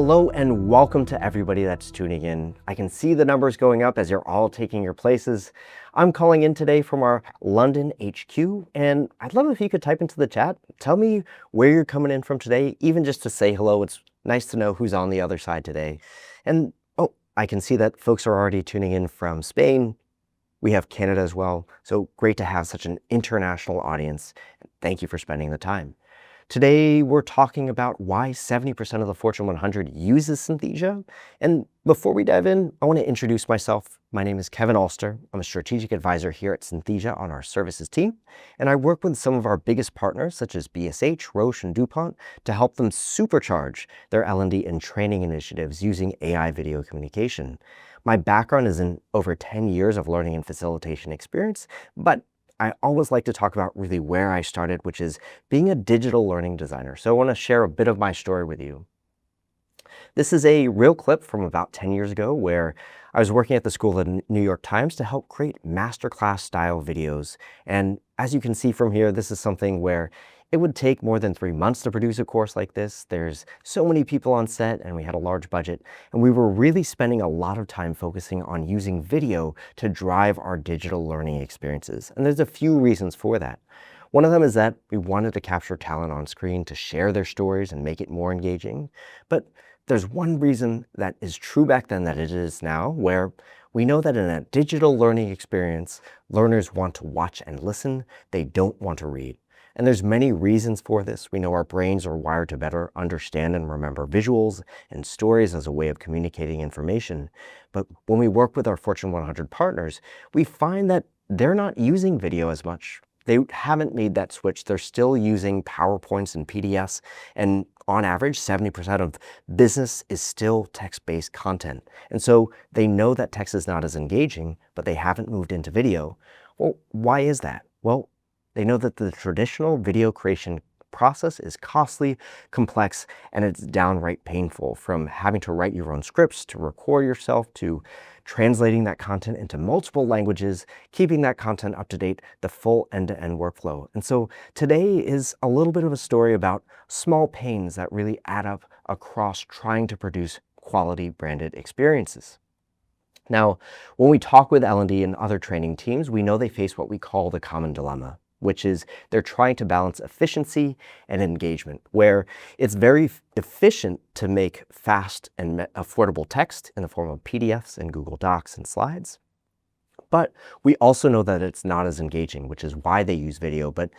Hello and welcome to everybody that's tuning in. I can see the numbers going up as you're all taking your places. I'm calling in today from our London HQ, and I'd love if you could type into the chat. Tell me where you're coming in from today, even just to say hello. It's nice to know who's on the other side today. And oh, I can see that folks are already tuning in from Spain. We have Canada as well. So great to have such an international audience. Thank you for spending the time. Today, we're talking about why 70% of the Fortune 100 uses Synthesia. And before we dive in, I want to introduce myself. My name is Kevin Alster. I'm a strategic advisor here at Synthesia on our services team. And I work with some of our biggest partners, such as BSH, Roche, and DuPont, to help them supercharge their L&D and training initiatives using AI video communication. My background is in over 10 years of learning and facilitation experience, but I always like to talk about really where I started, which is being a digital learning designer. So I want to share a bit of my story with you. This is a real clip from about 10 years ago where I was working at the school of the New York Times to help create masterclass style videos. And as you can see from here, this is something where it would take more than 3 months to produce a course like this. There's so many people on set and we had a large budget, and we were really spending a lot of time focusing on using video to drive our digital learning experiences. And there's a few reasons for that. One of them is that we wanted to capture talent on screen to share their stories and make it more engaging. But there's one reason that is true back then that it is now, where we know that in a digital learning experience, learners want to watch and listen. They don't want to read. And there's many reasons for this. We know our brains are wired to better understand and remember visuals and stories as a way of communicating information. But when we work with our Fortune 100 partners, we find that they're not using video as much. They haven't made that switch. They're still using PowerPoints and PDFs. And on average, 70% of business is still text-based content. And so they know that text is not as engaging, but they haven't moved into video. Well, why is that? Well, they know that the traditional video creation process is costly, complex, and it's downright painful, from having to write your own scripts, to record yourself, to translating that content into multiple languages, keeping that content up to date, the full end-to-end workflow. And so today is a little bit of a story about small pains that really add up across trying to produce quality branded experiences. Now, when we talk with L&D and other training teams, we know they face what we call the common dilemma, which is they're trying to balance efficiency and engagement, where it's very efficient to make fast and affordable text in the form of PDFs and Google Docs and slides. But we also know that it's not as engaging, which is why they use video. But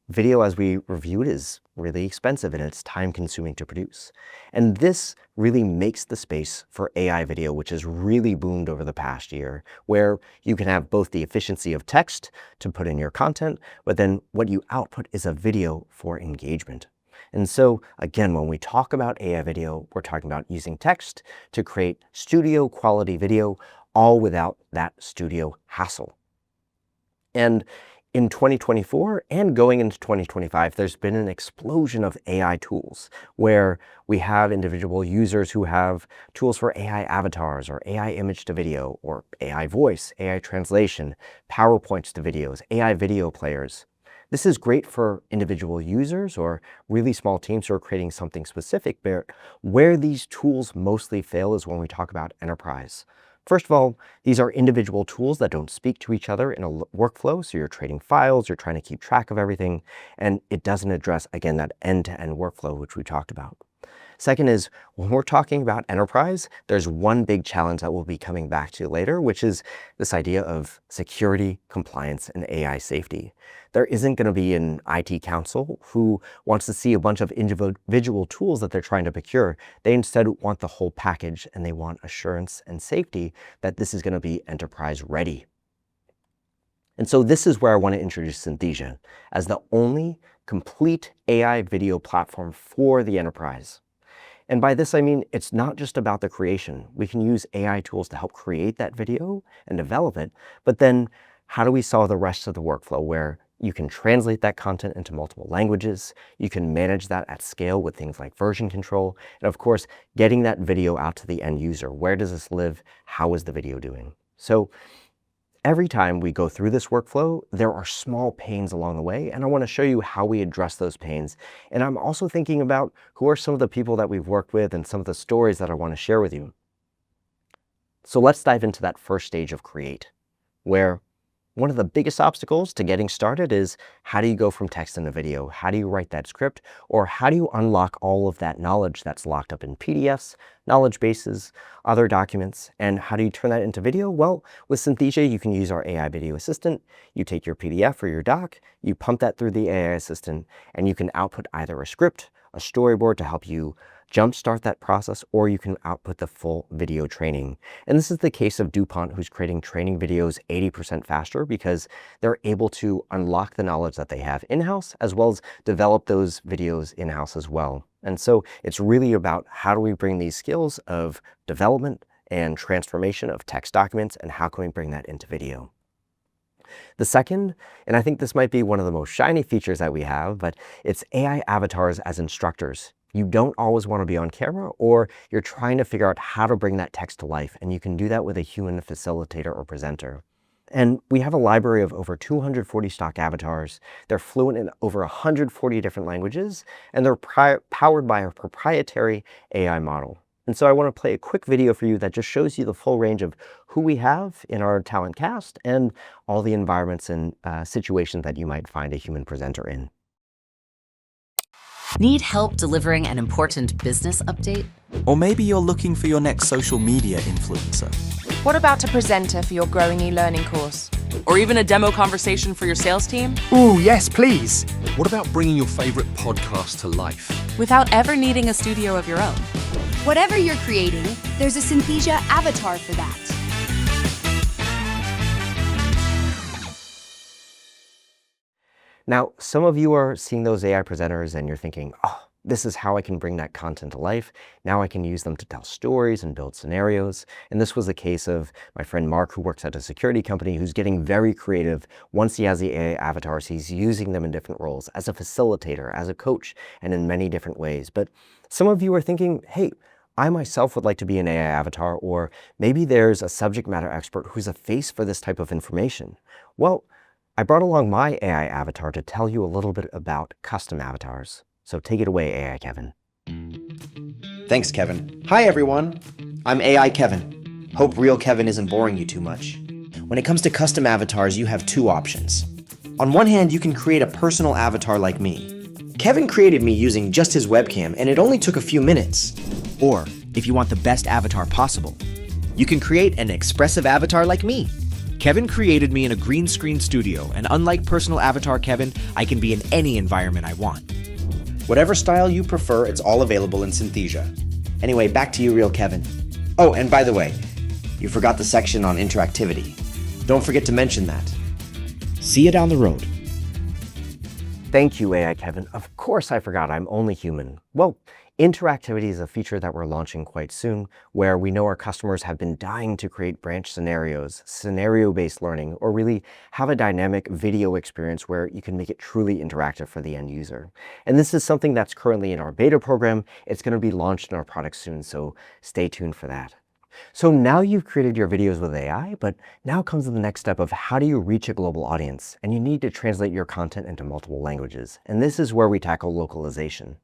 video, as we reviewed, is really expensive and it's time consuming to produce. And this really makes the space for AI video, which has really boomed over the past year, where you can have both the efficiency of text to put in your content, but then what you output is a video for engagement. And so again, when we talk about AI video, we're talking about using text to create studio quality video, all without that studio hassle. And in 2024 and going into 2025, there's been an explosion of AI tools where we have individual users who have tools for AI avatars or AI image to video or AI voice, AI translation, PowerPoints to videos, AI video players. This is great for individual users or really small teams who are creating something specific, but where these tools mostly fail is when we talk about enterprise. First of all, these are individual tools that don't speak to each other in a workflow. So you're trading files, you're trying to keep track of everything, and it doesn't address, again, that end-to-end workflow, which we talked about. Second is, when we're talking about enterprise, there's one big challenge that we'll be coming back to later, which is this idea of security, compliance, and AI safety. There isn't going to be an IT council who wants to see a bunch of individual tools that they're trying to procure. They instead want the whole package, and they want assurance and safety that this is going to be enterprise ready. And so this is where I want to introduce Synthesia as the only complete AI video platform for the enterprise. And by this, I mean, it's not just about the creation. We can use AI tools to help create that video and develop it, but then how do we solve the rest of the workflow where you can translate that content into multiple languages, you can manage that at scale with things like version control, and of course, getting that video out to the end user. Where does this live? How is the video doing? So Every time we go through this workflow, there are small pains along the way, and I want to show you how we address those pains. And I'm also thinking about who are some of the people that we've worked with and some of the stories that I want to share with you. So let's dive into that first stage of create, where one of the biggest obstacles to getting started is how do you go from text into video? How do you write that script? Or how do you unlock all of that knowledge that's locked up in PDFs, knowledge bases, other documents, and how do you turn that into video? Well, with Synthesia, you can use our AI video assistant. You take your PDF or your doc, you pump that through the AI assistant, and you can output either a script, a storyboard to help you jumpstart that process, or you can output the full video training. And this is the case of DuPont, who's creating training videos 80% faster because they're able to unlock the knowledge that they have in-house, as well as develop those videos in-house as well. And so it's really about how do we bring these skills of development and transformation of text documents, and how can we bring that into video? The second, and I think this might be one of the most shiny features that we have, but it's AI avatars as instructors. You don't always want to be on camera, or you're trying to figure out how to bring that text to life, and you can do that with a human facilitator or presenter. And we have a library of over 240 stock avatars. They're fluent in over 140 different languages, and they're powered by our proprietary AI model. And so I want to play a quick video for you that just shows you the full range of who we have in our talent cast and all the environments and situations that you might find a human presenter in. Need help delivering an important business update? Or maybe you're looking for your next social media influencer. What about a presenter for your growing e-learning course? Or even a demo conversation for your sales team? Ooh, yes, please. What about bringing your favorite podcast to life? Without ever needing a studio of your own. Whatever you're creating, there's a Synthesia avatar for that. Now, some of you are seeing those AI presenters and you're thinking, oh, this is how I can bring that content to life. Now I can use them to tell stories and build scenarios. And this was the case of my friend Mark, who works at a security company, who's getting very creative. Once he has the AI avatars, he's using them in different roles as a facilitator, as a coach, and in many different ways. But some of you are thinking, hey, I myself would like to be an AI avatar, or maybe there's a subject matter expert who's a face for this type of information. Well, I brought along my AI avatar to tell you a little bit about custom avatars. So take it away, AI Kevin. Thanks, Kevin. Hi, everyone. I'm AI Kevin. Hope real Kevin isn't boring you too much. When it comes to custom avatars, you have two options. On one hand, you can create a personal avatar like me. Kevin created me using just his webcam, and it only took a few minutes. Or, if you want the best avatar possible, you can create an expressive avatar like me. Kevin created me in a green screen studio, and unlike personal avatar Kevin, I can be in any environment I want. Whatever style you prefer, it's all available in Synthesia. Anyway, back to you, real Kevin. Oh, and by the way, you forgot the section on interactivity. Don't forget to mention that. See you down the road. Thank you, AI Kevin. Of course I forgot, I'm only human. Well, interactivity is a feature that we're launching quite soon, where we know our customers have been dying to create branch scenarios, scenario-based learning, or really have a dynamic video experience where you can make it truly interactive for the end user. And this is something that's currently in our beta program. It's going to be launched in our product soon, so stay tuned for that. So now you've created your videos with AI, but now comes the next step of how do you reach a global audience? And you need to translate your content into multiple languages. And this is where we tackle localization,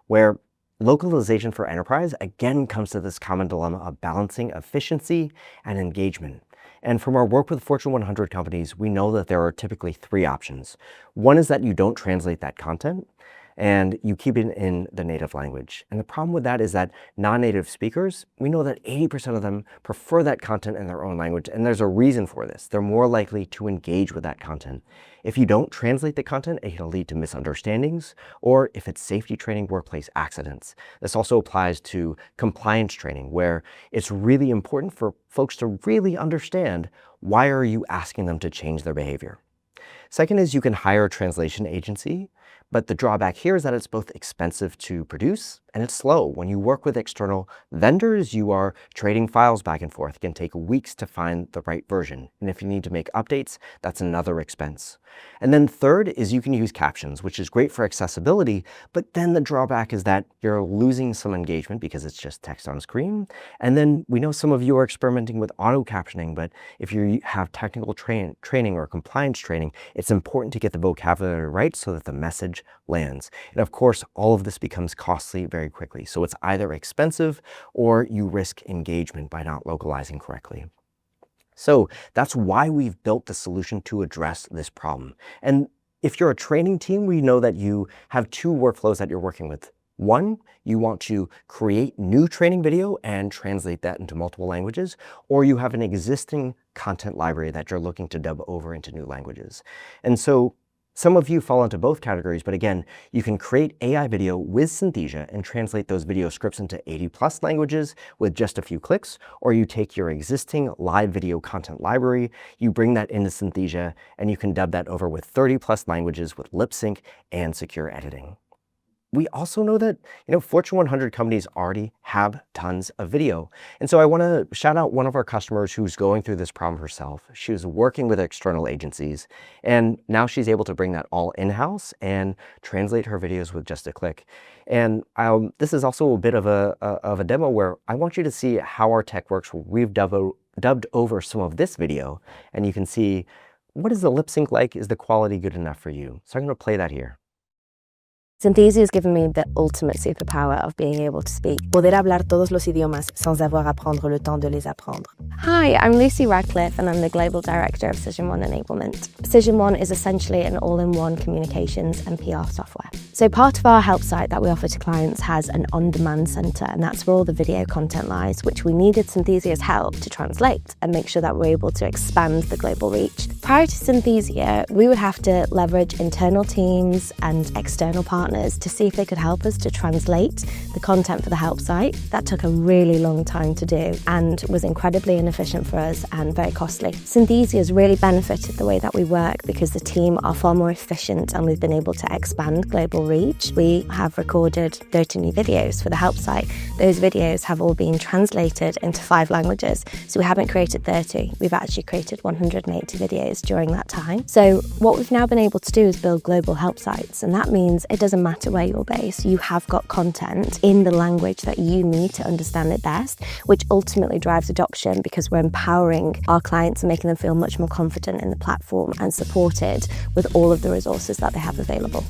where localization for enterprise again comes to this common dilemma of balancing efficiency and engagement. And from our work with Fortune 100 companies, we know that there are typically three options. One is that you don't translate that content, and you keep it in the native language. And the problem with that is that non-native speakers, we know that 80% of them prefer that content in their own language, and there's a reason for this. They're more likely to engage with that content. If you don't translate the content, it can lead to misunderstandings, or if it's safety training, workplace accidents. This also applies to compliance training, where it's really important for folks to really understand why are you asking them to change their behavior. Second is you can hire a translation agency, But the drawback here is that it's both expensive to produce and it's slow. When you work with external vendors, you are trading files back and forth. It can take weeks to find the right version. And if you need to make updates, that's another expense. And then third is you can use captions, which is great for accessibility, but then the drawback is that you're losing some engagement because it's just text on screen. And then we know some of you are experimenting with auto captioning, but if you have technical training or compliance training, it's important to get the vocabulary right so that the message lands. And of course, all of this becomes costly very quickly. So it's either expensive or you risk engagement by not localizing correctly. So that's why we've built the solution to address this problem. And if you're a training team, we know that you have two workflows that you're working with. One, you want to create new training video and translate that into multiple languages, or you have an existing content library that you're looking to dub over into new languages. And so some of you fall into both categories, but again, you can create AI video with Synthesia and translate those video scripts into 80+ languages with just a few clicks, or you take your existing live video content library, you bring that into Synthesia, and you can dub that over with 30+ languages with lip sync and secure editing. We also know that, Fortune 100 companies already have tons of video. And so I want to shout out one of our customers who's going through this problem herself. She was working with external agencies, and now she's able to bring that all in-house and translate her videos with just a click. And this is also a bit of a demo where I want you to see how our tech works. We've dubbed over some of this video, and you can see, what is the lip sync like? Is the quality good enough for you? So I'm going to play that here. Synthesia has given me the ultimate superpower of being able to speak. Poder hablar todos los idiomas sans avoir à prendre le temps de les apprendre. Hi, I'm Lucy Radcliffe and I'm the Global Director of Precision One Enablement. Precision One is essentially an all-in-one communications and PR software. So part of our help site that we offer to clients has an on-demand center, and that's where all the video content lies, which we needed Synthesia's help to translate and make sure that we're able to expand the global reach. Prior to Synthesia, we would have to leverage internal teams and external partners to see if they could help us to translate the content for the help site. That took a really long time to do and was incredibly inefficient for us and very costly. Synthesia has really benefited the way that we work because the team are far more efficient and we've been able to expand global reach. We have recorded 30 new videos for the help site. Those videos have all been translated into 5 languages. So we haven't created 30, we've actually created 180 videos during that time. So what we've now been able to do is build global help sites, and that means it doesn't matter where you're based, you have got content in the language that you need to understand it best, which ultimately drives adoption because we're empowering our clients and making them feel much more confident in the platform and supported with all of the resources that they have available.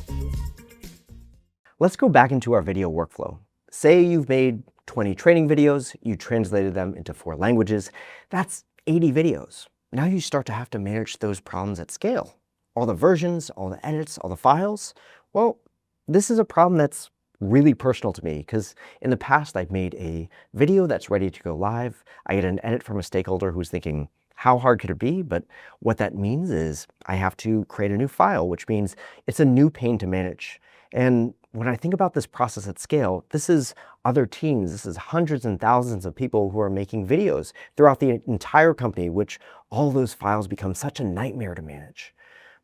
Let's go back into our video workflow. Say you've made 20 training videos, you translated them into 4 languages, that's 80 videos. Now you start to have to manage those problems at scale. All the versions, all the edits, all the files. Well, this is a problem that's really personal to me because in the past I've made a video that's ready to go live. I get an edit from a stakeholder who's thinking, how hard could it be? But what that means is I have to create a new file, which means it's a new pain to manage. And when I think about this process at scale, this is other teams, this is hundreds and thousands of people who are making videos throughout the entire company, which all those files become such a nightmare to manage.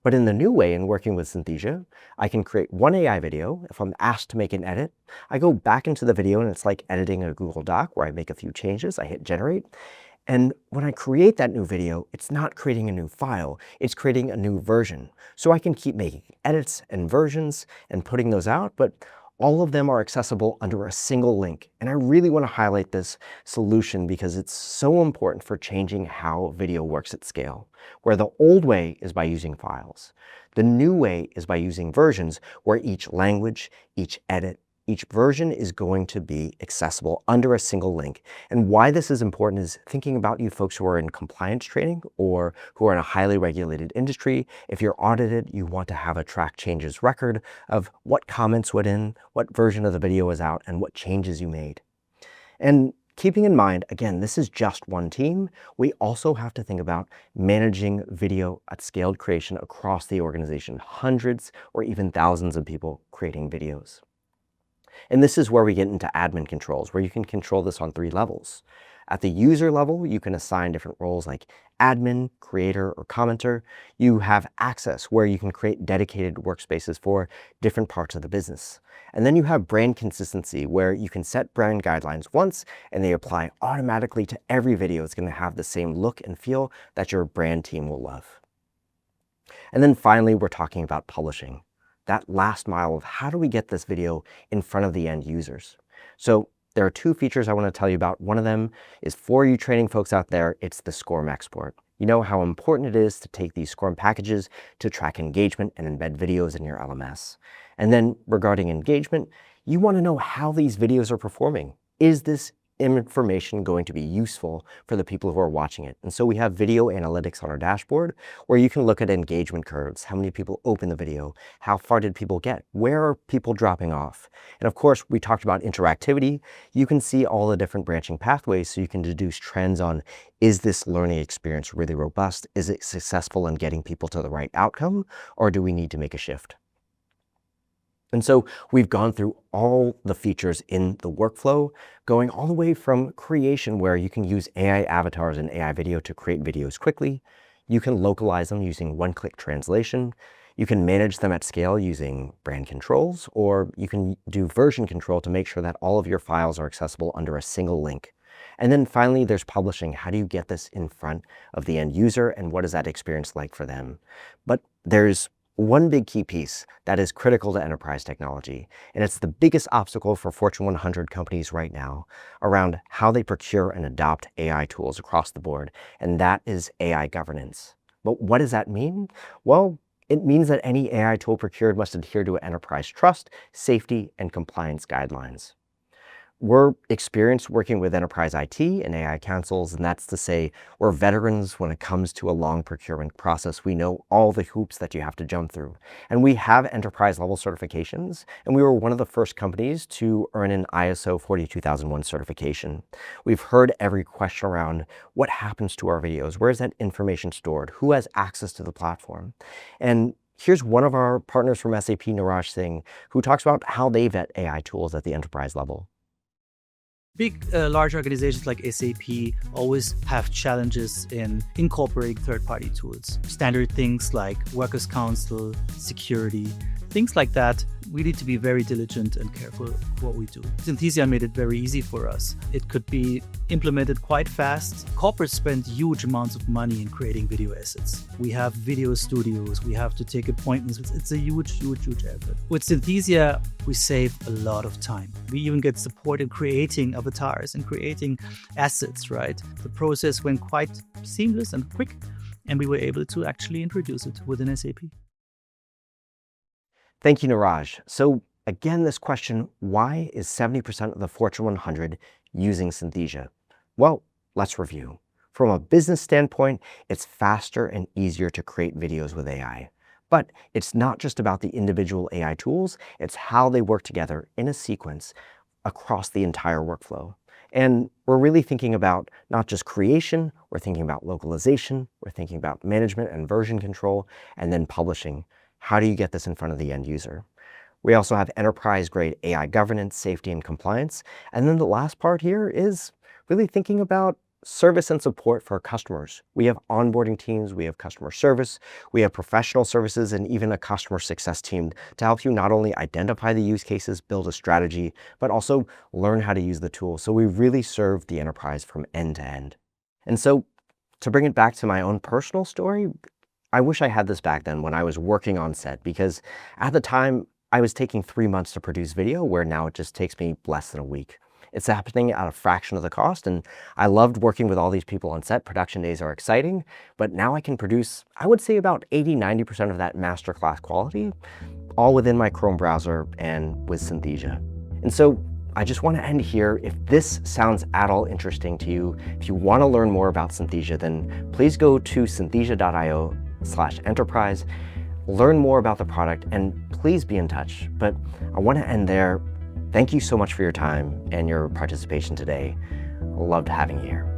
But in the new way, in working with Synthesia, I can create one AI video. If I'm asked to make an edit, I go back into the video and it's like editing a Google Doc where I make a few changes, I hit generate. And when I create that new video, it's not creating a new file, it's creating a new version. So I can keep making edits and versions and putting those out, but all of them are accessible under a single link. And I really want to highlight this solution because it's so important for changing how video works at scale, where the old way is by using files. The new way is by using versions where each language, each edit, each version is going to be accessible under a single link. And why this is important is thinking about you folks who are in compliance training or who are in a highly regulated industry. If you're audited, you want to have a track changes record of what comments went in, what version of the video was out, and what changes you made. And keeping in mind, again, this is just one team. We also have to think about managing video at scaled creation across the organization, hundreds or even thousands of people creating videos. And this is where we get into admin controls, where you can control this on 3 levels. At the user level, you can assign different roles like admin, creator, or commenter. You have access, where you can create dedicated workspaces for different parts of the business. And then you have brand consistency, where you can set brand guidelines once and they apply automatically to every video. It's going to have the same look and feel that your brand team will love. And then finally, we're talking about publishing. That last mile of how do we get this video in front of the end users. So there are two features I want to tell you about. One of them is for you training folks out there, it's the SCORM export. You know how important it is to take these SCORM packages to track engagement and embed videos in your LMS. And then regarding engagement, you want to know how these videos are performing. Is this information going to be useful for the people who are watching it? And so we have video analytics on our dashboard where you can look at engagement curves. How many people open the video? How far did people get? Where are people dropping off? And of course, we talked about interactivity. You can see all the different branching pathways so you can deduce trends on, is this learning experience really robust? Is it successful in getting people to the right outcome? Or do we need to make a shift? And so we've gone through all the features in the workflow, going all the way from creation, where you can use AI avatars and AI video to create videos quickly. You can localize them using one-click translation. You can manage them at scale using brand controls, or you can do version control to make sure that all of your files are accessible under a single link. And then finally, there's publishing. How do you get this in front of the end user, and what is that experience like for them? But there's one big key piece that is critical to enterprise technology, and it's the biggest obstacle for Fortune 100 companies right now around how they procure and adopt AI tools across the board, and that is AI governance. But what does that mean? Well, it means that any AI tool procured must adhere to enterprise trust, safety, and compliance guidelines. We're experienced working with enterprise IT and AI councils, and that's to say we're veterans when it comes to a long procurement process. We know all the hoops that you have to jump through. And we have enterprise level certifications, and we were one of the first companies to earn an ISO 42001 certification. We've heard every question around what happens to our videos, where is that information stored, who has access to the platform. And here's one of our partners from SAP, Niraj Singh, who talks about how they vet AI tools at the enterprise level. Big, large organizations like SAP always have challenges in incorporating third-party tools. Standard things like workers' council, security, things like that. We need to be very diligent and careful what we do. Synthesia made it very easy for us. It could be implemented quite fast. Corporates spend huge amounts of money in creating video assets. We have video studios, we have to take appointments. It's a huge effort. With Synthesia, we save a lot of time. We even get support in creating avatars and creating assets, right? The process went quite seamless and quick, and we were able to actually introduce it within SAP. Thank you, Niraj. So again, this question, why is 70% of the Fortune 100 using Synthesia? Well, let's review. From a business standpoint, it's faster and easier to create videos with AI. But it's not just about the individual AI tools, it's how they work together in a sequence across the entire workflow. And we're really thinking about not just creation, we're thinking about localization, we're thinking about management and version control, and then publishing. How do you get this in front of the end user? We also have enterprise-grade AI governance, safety, and compliance. And then the last part here is really thinking about service and support for our customers. We have onboarding teams, we have customer service, we have professional services, and even a customer success team to help you not only identify the use cases, build a strategy, but also learn how to use the tool. So we really serve the enterprise from end to end. And so to bring it back to my own personal story, I wish I had this back then when I was working on set, because at the time I was taking 3 months to produce video, where now it just takes me less than a week. It's happening at a fraction of the cost, and I loved working with all these people on set. Production days are exciting, but now I can produce, I would say, about 80–90% of that masterclass quality, all within my Chrome browser and with Synthesia. And so I just want to end here. If this sounds at all interesting to you, if you want to learn more about Synthesia, then please go to synthesia.io/enterprise, learn more about the product, and please be in touch. But I want to end there. Thank you so much for your time and your participation today. Loved having you here.